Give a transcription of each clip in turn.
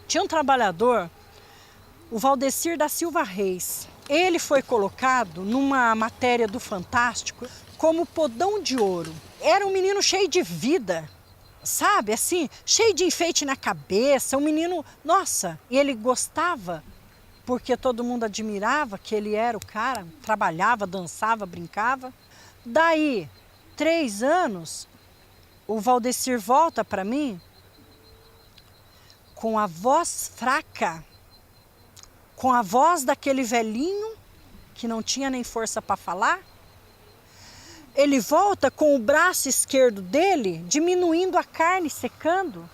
Tinha um trabalhador, o Valdecir da Silva Reis. Ele foi colocado numa matéria do Fantástico como podão de ouro. Era um menino cheio de vida, sabe, assim, cheio de enfeite na cabeça, um menino, nossa, e ele gostava, porque todo mundo admirava que ele era o cara, trabalhava, dançava, brincava. Daí, 3 anos, o Valdecir volta para mim com a voz fraca, com a voz daquele velhinho que não tinha nem força para falar. Ele volta com o braço esquerdo dele diminuindo a carne, secando,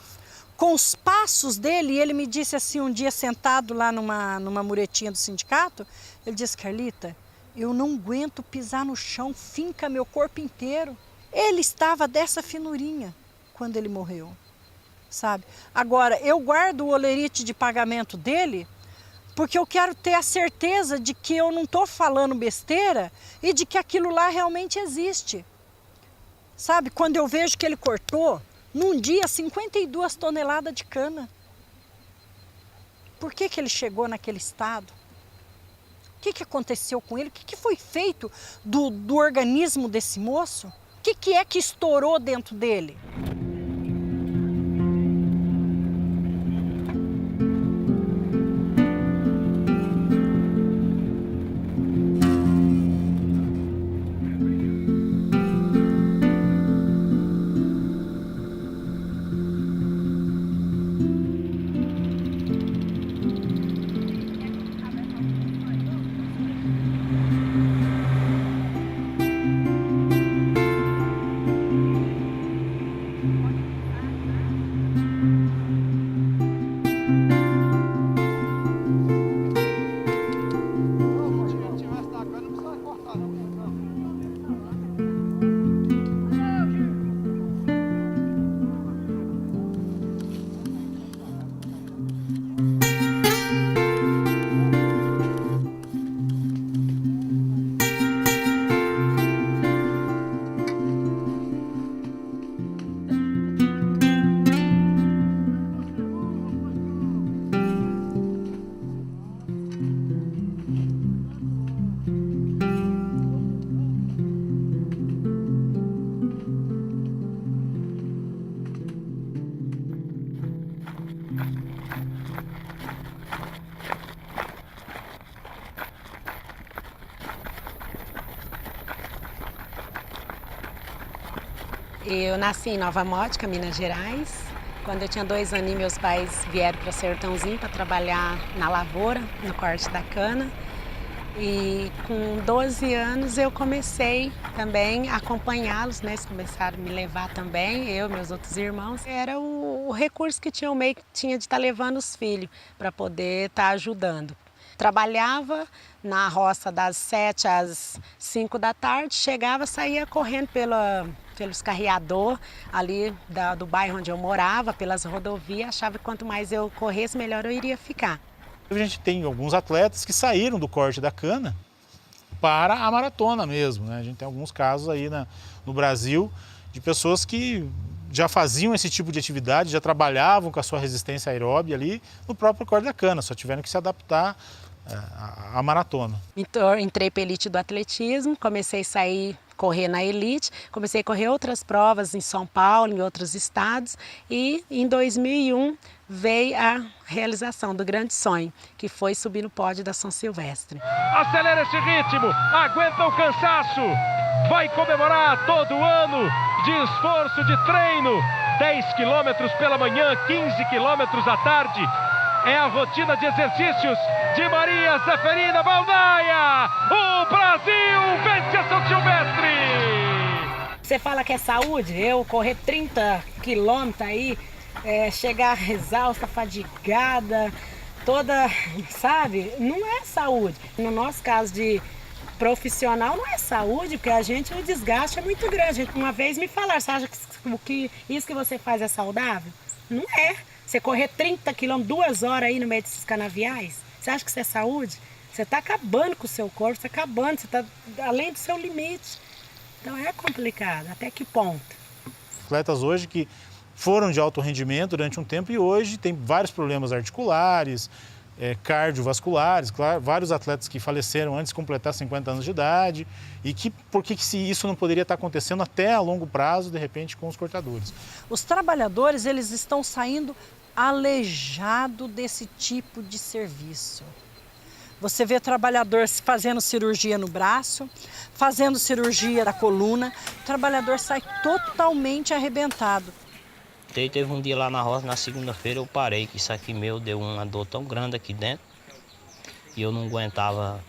com os passos dele. E ele me disse assim um dia, sentado lá numa muretinha do sindicato, ele disse: Carlita, eu não aguento pisar no chão, finca meu corpo inteiro. Ele estava dessa finurinha quando ele morreu, sabe? Agora, eu guardo o olerite de pagamento dele porque eu quero ter a certeza de que eu não estou falando besteira e de que aquilo lá realmente existe. Sabe, quando eu vejo que ele cortou, num dia, 52 toneladas de cana. Por que ele chegou naquele estado? O que aconteceu com ele? O que foi feito do organismo desse moço? O que é que estourou dentro dele? Eu nasci em Nova Mótica, Minas Gerais. Quando eu tinha 2 aninhos, meus pais vieram para Sertãozinho para trabalhar na lavoura, no corte da cana. E com 12 anos eu comecei também a acompanhá-los, né? Eles começaram a me levar também, eu e meus outros irmãos. Era o recurso que tinha o meio que tinha de estar levando os filhos para poder estar ajudando. Trabalhava na roça das 7 às 5 da tarde, chegava, saía correndo pelos carreador ali do bairro onde eu morava, pelas rodovias, achava que quanto mais eu corresse, melhor eu iria ficar. A gente tem alguns atletas que saíram do corte da cana para a maratona mesmo, né? A gente tem alguns casos aí no Brasil de pessoas que já faziam esse tipo de atividade, já trabalhavam com a sua resistência aeróbica ali no próprio corte da cana, só tiveram que se adaptar à maratona. Então, entrei para a elite do atletismo, comecei a sair, correr na elite, comecei a correr outras provas em São Paulo, em outros estados, e em 2001 veio a realização do grande sonho, que foi subir no pódio da São Silvestre. Acelera esse ritmo, aguenta o cansaço, vai comemorar todo ano de esforço, de treino, 10 quilômetros pela manhã, 15 quilômetros à tarde. É a rotina de exercícios de Maria Zeferina Baldaia. O Brasil vence a São Silvestre! Você fala que é saúde? Eu correr 30 quilômetros aí, chegar exausta, fadigada, toda, sabe? Não é saúde. No nosso caso de profissional não é saúde, porque o desgaste é muito grande. Uma vez me falaram, você acha que isso que você faz é saudável? Não é. Você correr 30 quilômetros, 2 horas aí no meio desses canaviais, você acha que isso é saúde? Você está acabando com o seu corpo, você está acabando, você está além do seu limite. Então é complicado, até que ponto? Atletas hoje que foram de alto rendimento durante um tempo e hoje tem vários problemas articulares, cardiovasculares, claro, vários atletas que faleceram antes de completar 50 anos de idade e por que isso não poderia estar acontecendo até a longo prazo, de repente, com os cortadores? Os trabalhadores, eles estão saindo alejados desse tipo de serviço. Você vê trabalhador fazendo cirurgia no braço, fazendo cirurgia da coluna, o trabalhador sai totalmente arrebentado. Teve um dia lá na roça, na segunda-feira eu parei, que isso aqui meu deu uma dor tão grande aqui dentro e eu não aguentava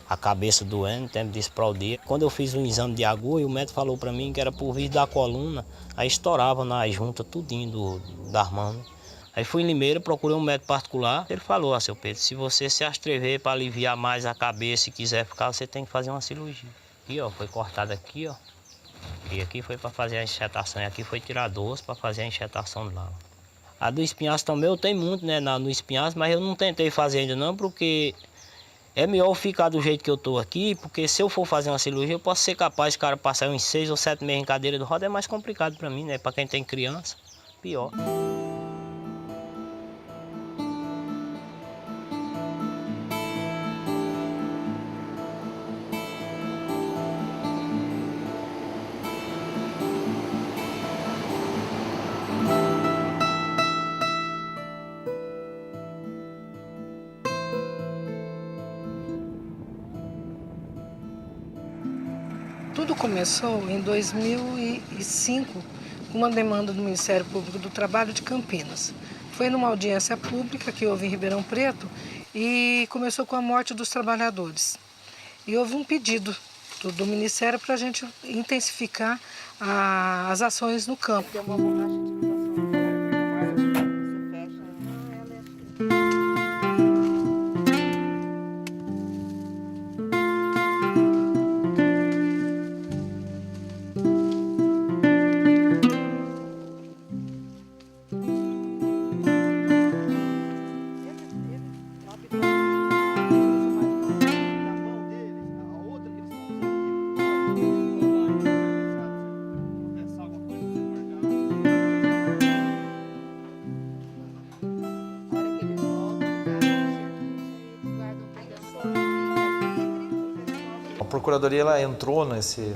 a cabeça doendo, tempo de dia. Quando eu fiz um exame de agulha, o médico falou para mim que era por vir da coluna, aí estourava na junta tudinho das mãos. Aí fui em Limeira, procurei um médico particular, ele falou, seu Pedro, se você se atrever para aliviar mais a cabeça e quiser ficar, você tem que fazer uma cirurgia. Aqui, ó, foi cortado aqui, ó. E aqui foi para fazer a enxertação, e aqui foi tirar osso para fazer a enxertação de lá. A do espinhaço também eu tenho muito, né, no espinhaço, mas eu não tentei fazer ainda não, porque é melhor ficar do jeito que eu tô aqui, porque se eu for fazer uma cirurgia, eu posso ser capaz de cara passar uns 6 ou 7 meses em cadeira de roda, é mais complicado para mim, né, para quem tem criança, pior. Tudo começou em 2005, com uma demanda do Ministério Público do Trabalho de Campinas. Foi numa audiência pública que houve em Ribeirão Preto e começou com a morte dos trabalhadores. E houve um pedido do Ministério para a gente intensificar as ações no campo. A Procuradoria ela entrou nesse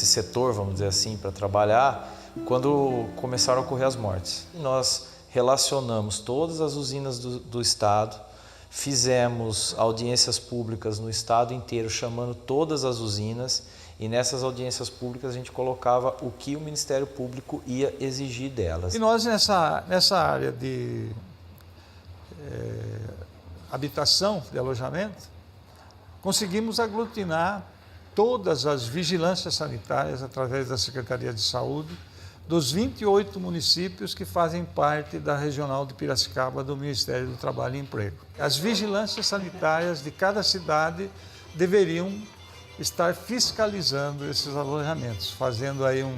setor, vamos dizer assim, para trabalhar quando começaram a ocorrer as mortes. Nós relacionamos todas as usinas do Estado, fizemos audiências públicas no Estado inteiro, chamando todas as usinas, e nessas audiências públicas a gente colocava o que o Ministério Público ia exigir delas. E nós nessa área de habitação, de alojamento, conseguimos aglutinar todas as vigilâncias sanitárias através da Secretaria de Saúde dos 28 municípios que fazem parte da Regional de Piracicaba do Ministério do Trabalho e Emprego. As vigilâncias sanitárias de cada cidade deveriam estar fiscalizando esses alojamentos, fazendo aí um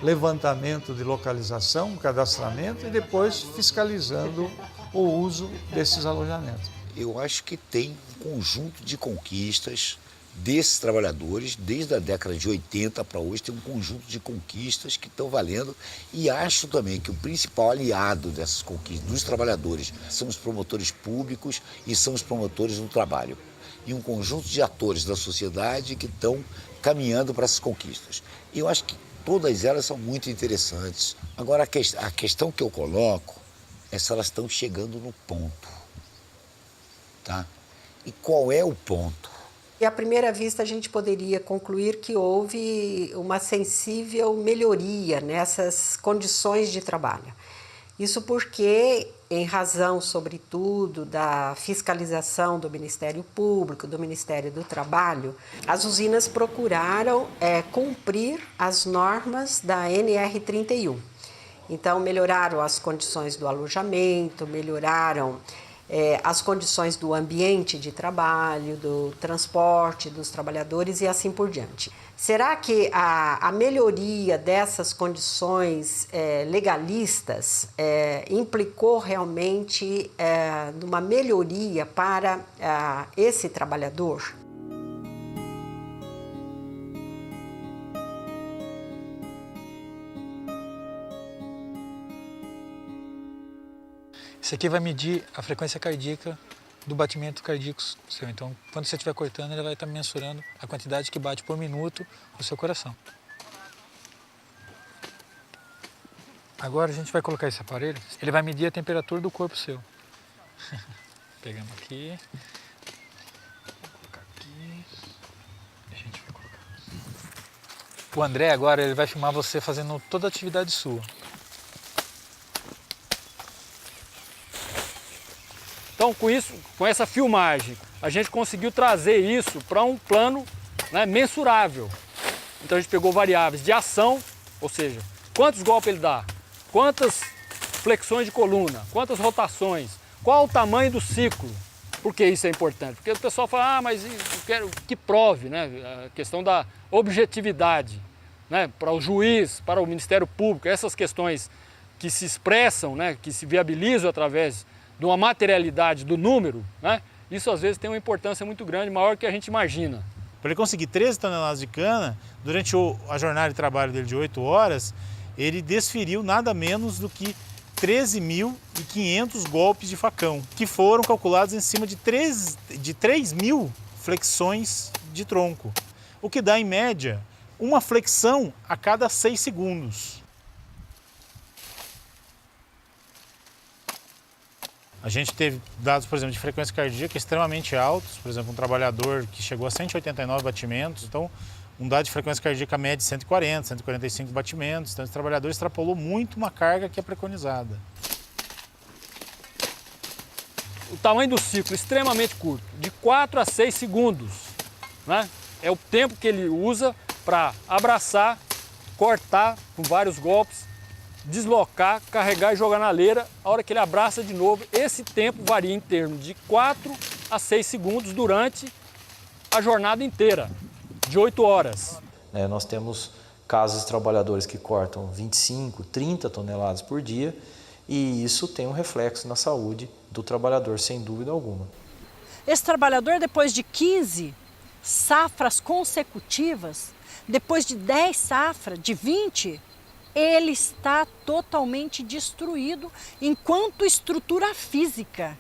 levantamento de localização, um cadastramento e depois fiscalizando o uso desses alojamentos. Eu acho que tem um conjunto de conquistas desses trabalhadores, desde a década de 80 para hoje, tem um conjunto de conquistas que estão valendo, e acho também que o principal aliado dessas conquistas dos trabalhadores são os promotores públicos e são os promotores do trabalho. E um conjunto de atores da sociedade que estão caminhando para essas conquistas. Eu acho que todas elas são muito interessantes. Agora, a questão que eu coloco é se elas estão chegando no ponto. Tá? E qual é o ponto? E à primeira vista a gente poderia concluir que houve uma sensível melhoria nessas condições de trabalho. Isso porque, em razão, sobretudo, da fiscalização do Ministério Público, do Ministério do Trabalho, as usinas procuraram cumprir as normas da NR31. Então, melhoraram as condições do alojamento, melhoraram as condições do ambiente de trabalho, do transporte dos trabalhadores e assim por diante. Será que a melhoria dessas condições legalistas implicou realmente numa melhoria para esse trabalhador? Esse aqui vai medir a frequência cardíaca do batimento cardíaco seu. Então, quando você estiver cortando, ele vai estar mensurando a quantidade que bate por minuto no seu coração. Agora a gente vai colocar esse aparelho, ele vai medir a temperatura do corpo seu. Pegamos aqui. Vou colocar aqui. A gente vai colocar. O André agora ele vai filmar você fazendo toda a atividade sua. Então, com essa filmagem, a gente conseguiu trazer isso para um plano, né, mensurável. Então a gente pegou variáveis de ação, ou seja, quantos golpes ele dá, quantas flexões de coluna, quantas rotações, qual o tamanho do ciclo. Por que isso é importante? Porque o pessoal fala, mas eu quero que prove, né, a questão da objetividade, né, para o juiz, para o Ministério Público, essas questões que se expressam, né, que se viabilizam através de uma materialidade do número, né, isso às vezes tem uma importância muito grande, maior que a gente imagina. Para ele conseguir 13 toneladas de cana, durante a jornada de trabalho dele de 8 horas, ele desferiu nada menos do que 13.500 golpes de facão, que foram calculados em cima de 3.000 flexões de tronco, o que dá, em média, uma flexão a cada 6 segundos. A gente teve dados, por exemplo, de frequência cardíaca extremamente altos, por exemplo, um trabalhador que chegou a 189 batimentos, então um dado de frequência cardíaca média de 140, 145 batimentos, então esse trabalhador extrapolou muito uma carga que é preconizada. O tamanho do ciclo extremamente curto, de 4 a 6 segundos, né? É o tempo que ele usa para abraçar, cortar com vários golpes, deslocar, carregar e jogar na leira. A hora que ele abraça de novo, esse tempo varia em termos de 4 a 6 segundos durante a jornada inteira, de 8 horas. Nós temos casos de trabalhadores que cortam 25, 30 toneladas por dia e isso tem um reflexo na saúde do trabalhador, sem dúvida alguma. Esse trabalhador, depois de 15 safras consecutivas, depois de 10 safras, de 20, ele está totalmente destruído enquanto estrutura física.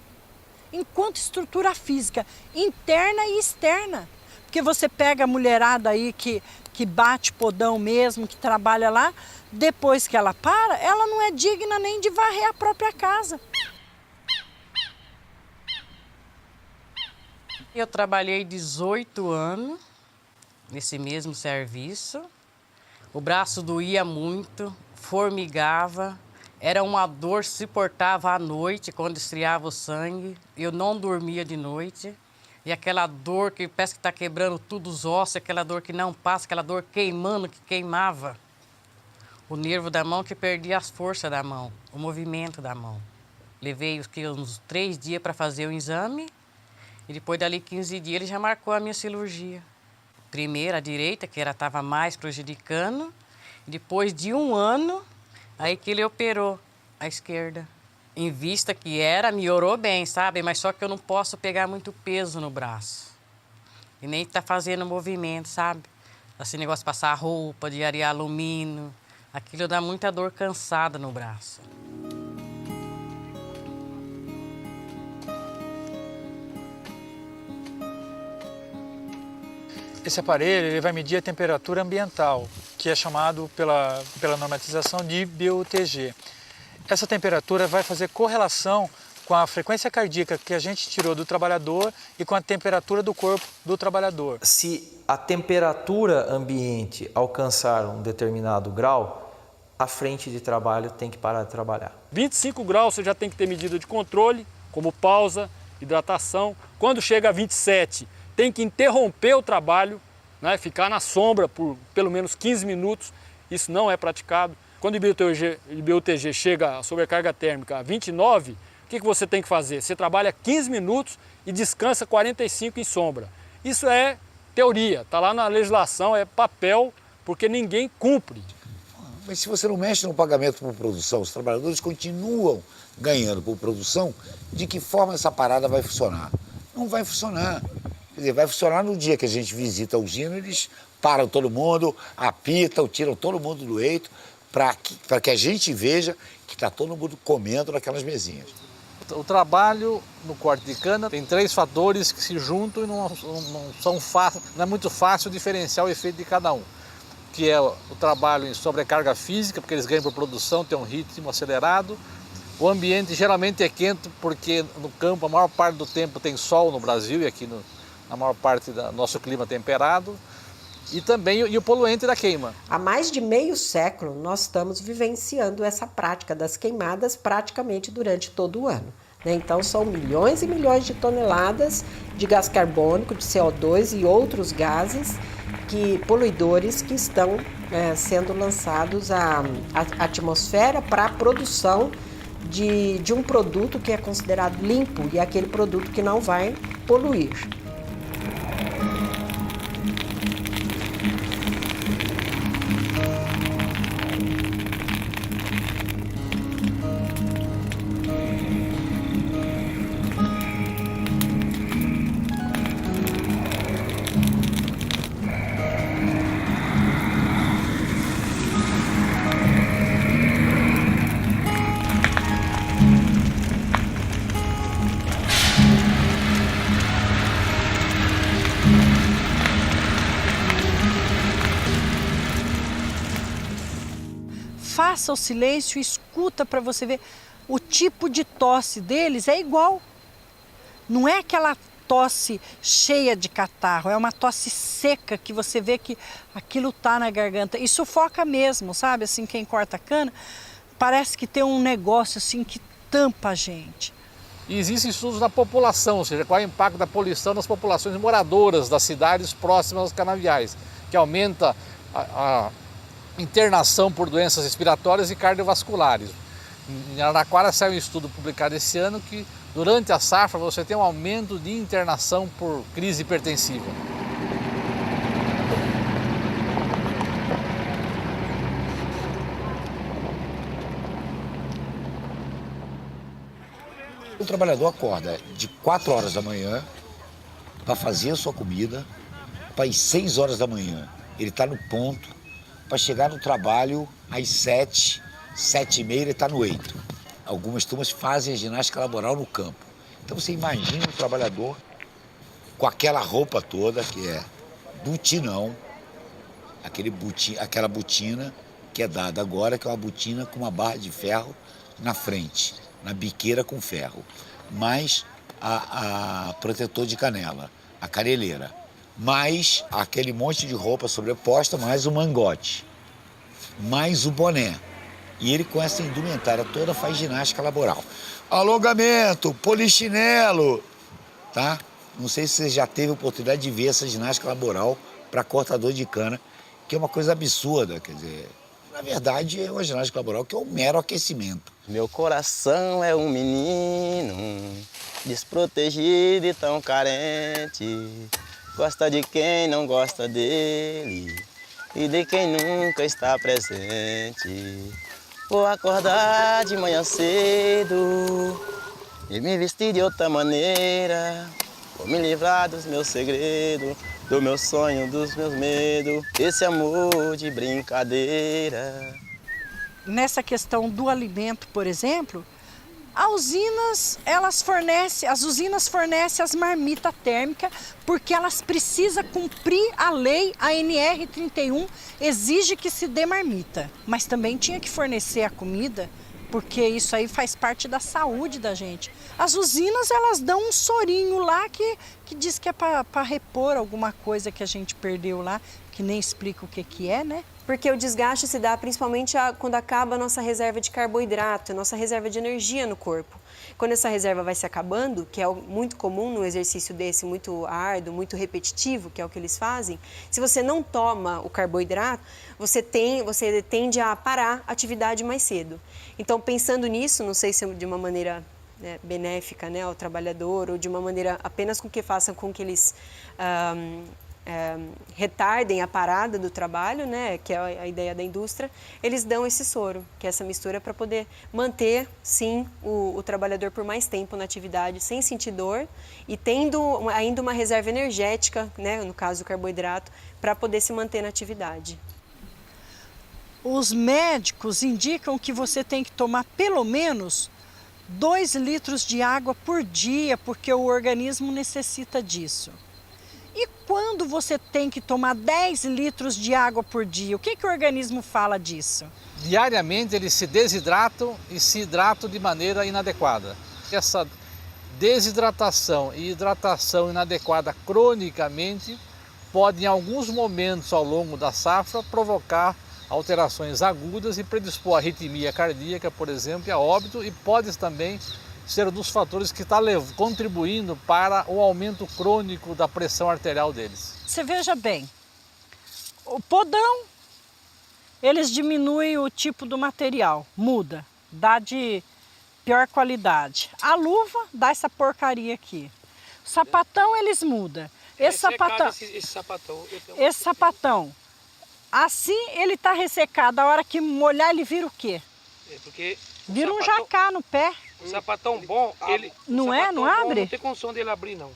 Enquanto estrutura física, interna e externa. Porque você pega a mulherada aí que bate podão mesmo, que trabalha lá, depois que ela para, ela não é digna nem de varrer a própria casa. Eu trabalhei 18 anos nesse mesmo serviço. O braço doía muito, formigava, era uma dor, se portava à noite, quando esfriava o sangue. Eu não dormia de noite. E aquela dor que parece que está quebrando tudo os ossos, aquela dor que não passa, aquela dor queimando, que queimava. O nervo da mão que perdia as forças da mão, o movimento da mão. Levei uns 3 dias para fazer o exame e depois dali 15 dias ele já marcou a minha cirurgia. Primeiro a direita, que estava mais prejudicando, e depois de 1 ano, aí que ele operou a esquerda. Em vista que melhorou bem, sabe? Mas só que eu não posso pegar muito peso no braço. E nem tá fazendo movimento, sabe? Esse negócio de passar roupa, de arear alumínio, aquilo dá muita dor cansada no braço. Esse aparelho ele vai medir a temperatura ambiental, que é chamado pela normatização de BUTG. Essa temperatura vai fazer correlação com a frequência cardíaca que a gente tirou do trabalhador e com a temperatura do corpo do trabalhador. Se a temperatura ambiente alcançar um determinado grau, a frente de trabalho tem que parar de trabalhar. 25 graus você já tem que ter medida de controle, como pausa, hidratação. Quando chega a 27, tem que interromper o trabalho, né, ficar na sombra por pelo menos 15 minutos. Isso não é praticado. Quando o BUTG chega a sobrecarga térmica a 29, o que você tem que fazer? Você trabalha 15 minutos e descansa 45 em sombra. Isso é teoria, está lá na legislação, é papel, porque ninguém cumpre. Mas se você não mexe no pagamento por produção, os trabalhadores continuam ganhando por produção, de que forma essa parada vai funcionar? Não vai funcionar. Quer dizer, vai funcionar no dia que a gente visita a usina, eles param todo mundo, apitam, tiram todo mundo do eito, para que a gente veja que está todo mundo comendo naquelas mesinhas. O trabalho no corte de cana tem 3 fatores que se juntam e não é muito fácil diferenciar o efeito de cada um. Que é o trabalho em sobrecarga física, porque eles ganham por produção, tem um ritmo acelerado. O ambiente geralmente é quente, porque no campo a maior parte do tempo tem sol no Brasil e aqui na maior parte do nosso clima temperado. E também o poluente da queima. Há mais de meio século nós estamos vivenciando essa prática das queimadas praticamente durante todo o ano. Então são milhões e milhões de toneladas de gás carbônico, de CO2 e outros gases poluidores que estão sendo lançados à atmosfera para a produção de um produto que é considerado limpo e aquele produto que não vai poluir. Faça o silêncio e escuta para você ver. O tipo de tosse deles é igual. Não é aquela tosse cheia de catarro, é uma tosse seca que você vê que aquilo tá na garganta. E sufoca mesmo, sabe? Assim, quem corta a cana, parece que tem um negócio assim que tampa a gente. E existem estudos na população, ou seja, qual é o impacto da poluição nas populações moradoras das cidades próximas aos canaviais, que aumenta a internação por doenças respiratórias e cardiovasculares. Em Araraquara saiu um estudo publicado esse ano que durante a safra você tem um aumento de internação por crise hipertensiva. O trabalhador acorda de 4 horas da manhã para fazer a sua comida, para às 6 horas da manhã ele está no ponto, para chegar no trabalho às 7, 7h30 ele está no eito. Algumas turmas fazem a ginástica laboral no campo. Então você imagina o trabalhador com aquela roupa toda que é butinão, aquela botina que é dada agora, que é uma botina com uma barra de ferro na frente, na biqueira com ferro, mais a protetor de canela, a caneleira, mais aquele monte de roupa sobreposta, mais o mangote, mais o boné. E ele com essa indumentária toda faz ginástica laboral. Alongamento, polichinelo, tá? Não sei se você já teve a oportunidade de ver essa ginástica laboral para cortador de cana, que é uma coisa absurda, quer dizer, na verdade é uma ginástica laboral que é um mero aquecimento. Meu coração é um menino, desprotegido e tão carente, gosta de quem não gosta dele e de quem nunca está presente. Vou acordar de manhã cedo e me vestir de outra maneira. Vou me livrar dos meus segredos, do meu sonho, dos meus medos, esse amor de brincadeira. Nessa questão do alimento, por exemplo, as usinas fornecem as marmitas térmicas porque elas precisam cumprir a lei, a NR31 exige que se dê marmita. Mas também tinha que fornecer a comida, porque isso aí faz parte da saúde da gente. As usinas, elas dão um sorinho lá que diz que é para repor alguma coisa que a gente perdeu lá, que nem explica o que é, né? Porque o desgaste se dá principalmente quando acaba a nossa reserva de carboidrato, a nossa reserva de energia no corpo. Quando essa reserva vai se acabando, que é muito comum num exercício desse muito árduo, muito repetitivo, que é o que eles fazem, se você não toma o carboidrato, você tende a parar a atividade mais cedo. Então, pensando nisso, não sei se de uma maneira benéfica, né, ao trabalhador, ou de uma maneira apenas com que façam com que eles retardem a parada do trabalho, né, que é a ideia da indústria, eles dão esse soro, que é essa mistura para poder manter, sim, o trabalhador por mais tempo na atividade, sem sentir dor e tendo ainda uma reserva energética, né, no caso do carboidrato, para poder se manter na atividade. Os médicos indicam que você tem que tomar pelo menos 2 litros de água por dia, porque o organismo necessita disso. E quando você tem que tomar 10 litros de água por dia, o que o organismo fala disso? Diariamente eles se desidratam e se hidratam de maneira inadequada. Essa desidratação e hidratação inadequada cronicamente pode, em alguns momentos ao longo da safra, provocar alterações agudas e predispor a arritmia cardíaca, por exemplo, e a óbito, e pode também ser um dos fatores que está contribuindo para o aumento crônico da pressão arterial deles. Você veja bem, o podão, eles diminuem o tipo do material, muda, dá de pior qualidade. A luva dá essa porcaria aqui. O sapatão eles mudam. Esse sapatão, assim ele está ressecado. A hora que molhar ele vira o quê? Porque vira um jacá no pé. O sapatão bom, ele não não abre? Não tem condição dele abrir, não.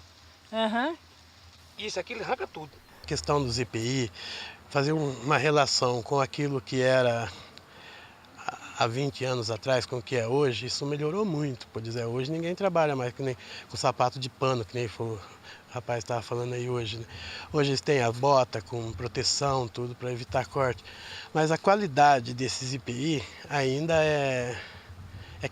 Uhum. Isso aqui ele arranca tudo. A questão dos EPI, fazer uma relação com aquilo que era há 20 anos atrás com o que é hoje, isso melhorou muito. Por dizer, hoje ninguém trabalha mais que nem com sapato de pano, que nem o rapaz estava falando aí hoje. Né? Hoje eles têm a bota com proteção, tudo para evitar corte. Mas a qualidade desses EPI ainda é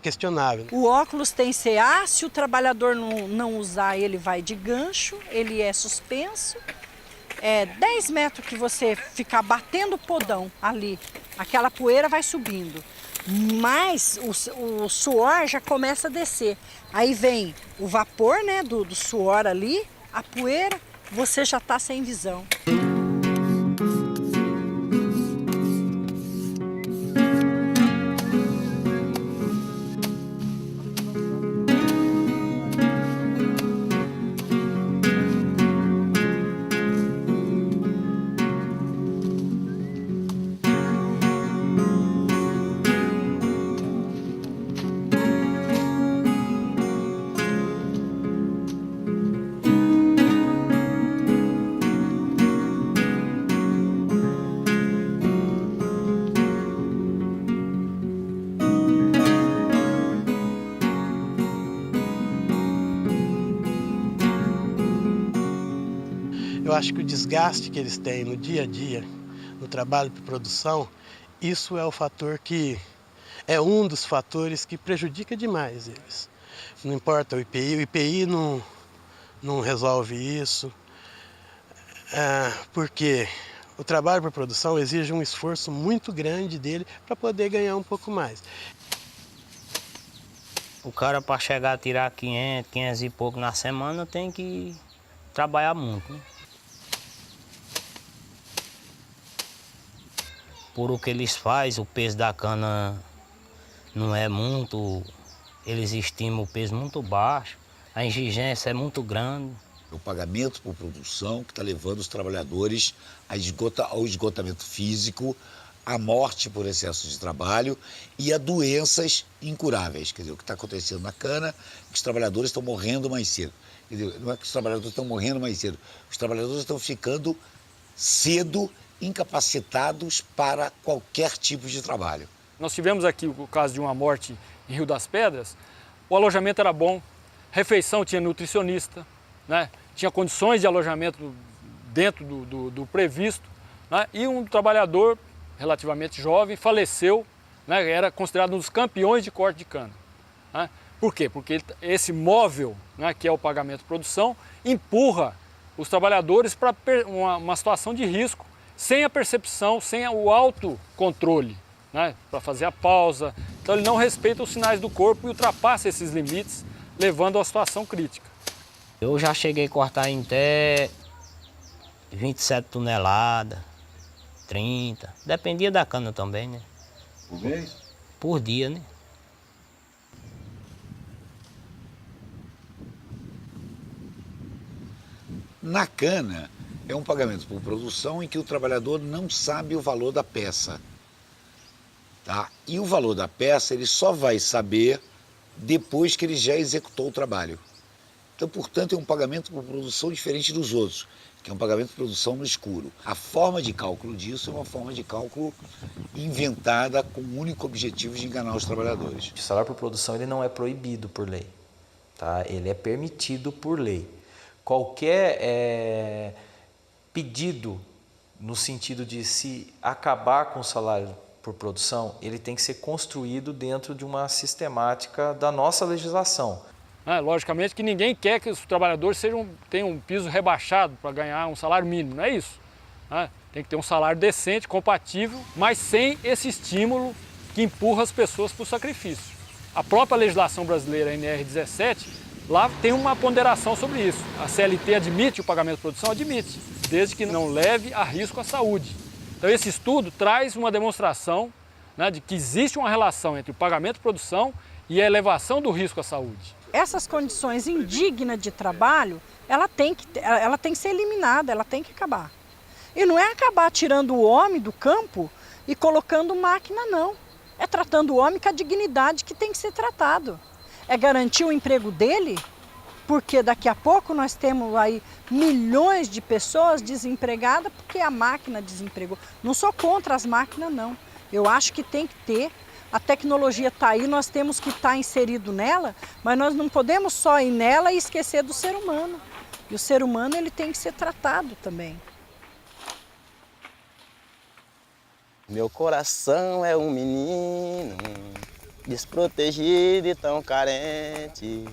questionável. O óculos tem CA, se o trabalhador não usar, ele vai de gancho, ele é suspenso. 10 metros que você ficar batendo o podão ali, aquela poeira vai subindo. Mas o suor já começa a descer. Aí vem o vapor, né, do suor ali, a poeira, você já está sem visão. Eu acho que o desgaste que eles têm no dia a dia, no trabalho de produção, isso é o fator que é um dos fatores que prejudica demais eles. Não importa o IPI não resolve isso, porque o trabalho por produção exige um esforço muito grande dele para poder ganhar um pouco mais. O cara, para chegar a tirar 500 e pouco na semana, tem que trabalhar muito, né? Por o que eles fazem, o peso da cana não é muito, eles estimam o peso muito baixo, a exigência é muito grande. O pagamento por produção que está levando os trabalhadores ao esgotamento físico, à morte por excesso de trabalho e a doenças incuráveis. Quer dizer, o que está acontecendo na cana, que os trabalhadores estão morrendo mais cedo. Quer dizer, não é que os trabalhadores estão morrendo mais cedo, os trabalhadores estão ficando cedo incapacitados para qualquer tipo de trabalho. Nós tivemos aqui o caso de uma morte em Rio das Pedras. O alojamento era bom, refeição tinha nutricionista, né? Tinha condições de alojamento dentro do previsto, né? E um trabalhador relativamente jovem faleceu, né? Era considerado um dos campeões de corte de cana. Né? Por quê? Porque esse móvel, né, que é o pagamento de produção, empurra os trabalhadores para uma situação de risco, sem a percepção, sem o autocontrole, né, para fazer a pausa. Então ele não respeita os sinais do corpo e ultrapassa esses limites, levando a uma situação crítica. Eu já cheguei a cortar em até 27 toneladas, 30, dependia da cana também, né? Por mês? Por dia, né? Na cana, é um pagamento por produção em que o trabalhador não sabe o valor da peça. Tá? E o valor da peça ele só vai saber depois que ele já executou o trabalho. Então, portanto, é um pagamento por produção diferente dos outros, que é um pagamento por produção no escuro. A forma de cálculo disso é uma forma de cálculo inventada com o único objetivo de enganar os trabalhadores. O salário por produção ele não é proibido por lei, tá? Ele é permitido por lei. Qualquer pedido no sentido de se acabar com o salário por produção, ele tem que ser construído dentro de uma sistemática da nossa legislação. Logicamente que ninguém quer que os trabalhadores tenham um piso rebaixado para ganhar um salário mínimo, não é isso. Tem que ter um salário decente, compatível, mas sem esse estímulo que empurra as pessoas para o sacrifício. A própria legislação brasileira, a NR17, lá tem uma ponderação sobre isso. A CLT admite o pagamento de produção? Admite, desde que não leve a risco à saúde. Então esse estudo traz uma demonstração, né, de que existe uma relação entre o pagamento de produção e a elevação do risco à saúde. Essas condições indignas de trabalho, ela tem que ser eliminada, ela tem que acabar. E não é acabar tirando o homem do campo e colocando máquina, não. É tratando o homem com a dignidade que tem que ser tratado. É garantir o emprego dele, porque daqui a pouco nós temos aí milhões de pessoas desempregadas porque a máquina desempregou. Não sou contra as máquinas, não. Eu acho que tem que ter. A tecnologia está aí, nós temos que estar inserido nela, mas nós não podemos só ir nela e esquecer do ser humano. E o ser humano ele tem que ser tratado também. Meu coração é um menino desprotegido e tão carente.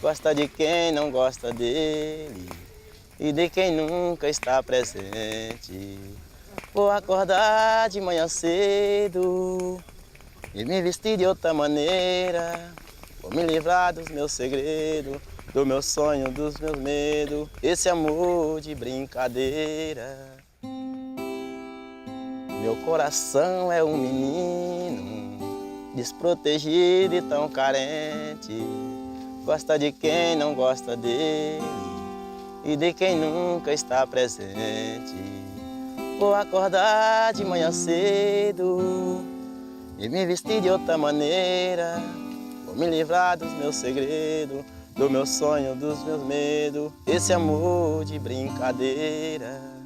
Gosta de quem não gosta dele e de quem nunca está presente. Vou acordar de manhã cedo e me vestir de outra maneira. Vou me livrar dos meus segredos, do meu sonho, dos meus medos. Esse amor de brincadeira. Meu coração é um menino desprotegido e tão carente. Gosta de quem não gosta dele e de quem nunca está presente. Vou acordar de manhã cedo e me vestir de outra maneira. Vou me livrar dos meus segredos, do meu sonho, dos meus medos. Esse amor de brincadeira.